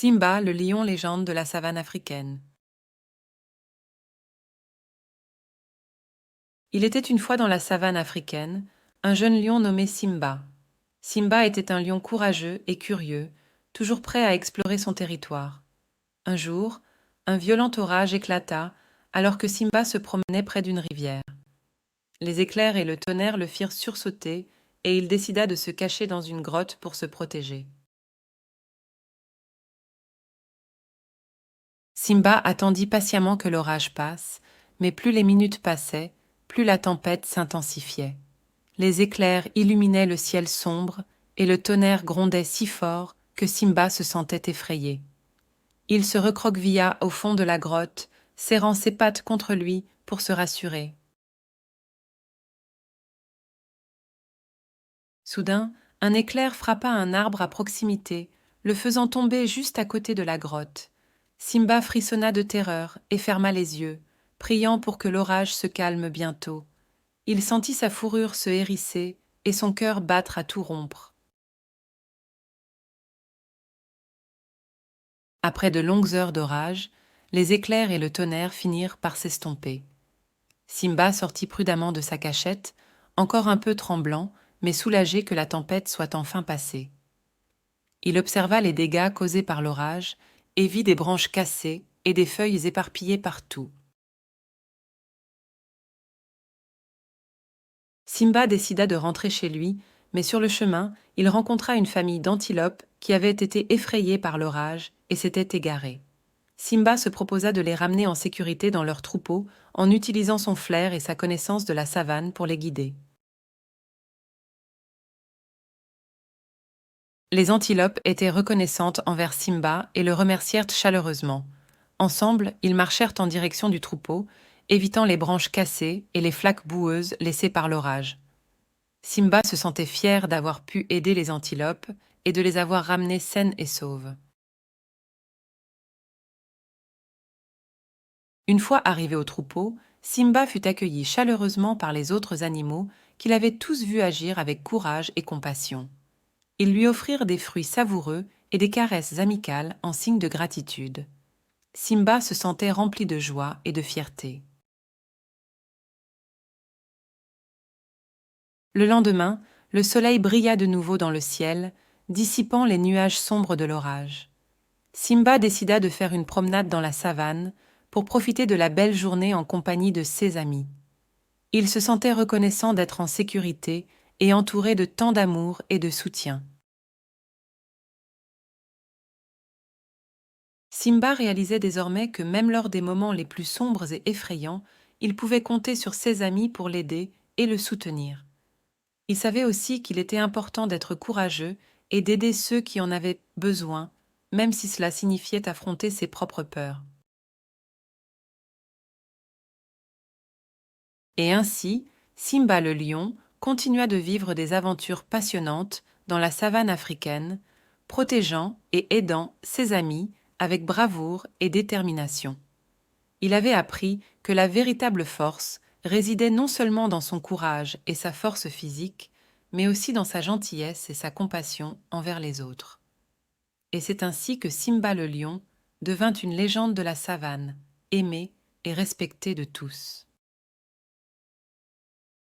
Simba, le lion légende de la savane africaine. Il était une fois dans la savane africaine un jeune lion nommé Simba. Simba était un lion courageux et curieux, toujours prêt à explorer son territoire. Un jour, un violent orage éclata alors que Simba se promenait près d'une rivière. Les éclairs et le tonnerre le firent sursauter et il décida de se cacher dans une grotte pour se protéger. Simba attendit patiemment que l'orage passe, mais plus les minutes passaient, plus la tempête s'intensifiait. Les éclairs illuminaient le ciel sombre et le tonnerre grondait si fort que Simba se sentait effrayé. Il se recroquevilla au fond de la grotte, serrant ses pattes contre lui pour se rassurer. Soudain, un éclair frappa un arbre à proximité, le faisant tomber juste à côté de la grotte. Simba frissonna de terreur et ferma les yeux, priant pour que l'orage se calme bientôt. Il sentit sa fourrure se hérisser et son cœur battre à tout rompre. Après de longues heures d'orage, les éclairs et le tonnerre finirent par s'estomper. Simba sortit prudemment de sa cachette, encore un peu tremblant, mais soulagé que la tempête soit enfin passée. Il observa les dégâts causés par l'orage et vit des branches cassées et des feuilles éparpillées partout. Simba décida de rentrer chez lui, mais sur le chemin, il rencontra une famille d'antilopes qui avaient été effrayées par l'orage et s'étaient égarées. Simba se proposa de les ramener en sécurité dans leur troupeau en utilisant son flair et sa connaissance de la savane pour les guider. Les antilopes étaient reconnaissantes envers Simba et le remercièrent chaleureusement. Ensemble, ils marchèrent en direction du troupeau, évitant les branches cassées et les flaques boueuses laissées par l'orage. Simba se sentait fier d'avoir pu aider les antilopes et de les avoir ramenées saines et sauves. Une fois arrivé au troupeau, Simba fut accueilli chaleureusement par les autres animaux qu'il avait tous vus agir avec courage et compassion. Ils lui offrirent des fruits savoureux et des caresses amicales en signe de gratitude. Simba se sentait rempli de joie et de fierté. Le lendemain, le soleil brilla de nouveau dans le ciel, dissipant les nuages sombres de l'orage. Simba décida de faire une promenade dans la savane pour profiter de la belle journée en compagnie de ses amis. Il se sentait reconnaissant d'être en sécurité et entouré de tant d'amour et de soutien. Simba réalisait désormais que même lors des moments les plus sombres et effrayants, il pouvait compter sur ses amis pour l'aider et le soutenir. Il savait aussi qu'il était important d'être courageux et d'aider ceux qui en avaient besoin, même si cela signifiait affronter ses propres peurs. Et ainsi, Simba le lion continua de vivre des aventures passionnantes dans la savane africaine, protégeant et aidant ses amis avec bravoure et détermination. Il avait appris que la véritable force résidait non seulement dans son courage et sa force physique, mais aussi dans sa gentillesse et sa compassion envers les autres. Et c'est ainsi que Simba le lion devint une légende de la savane, aimée et respectée de tous.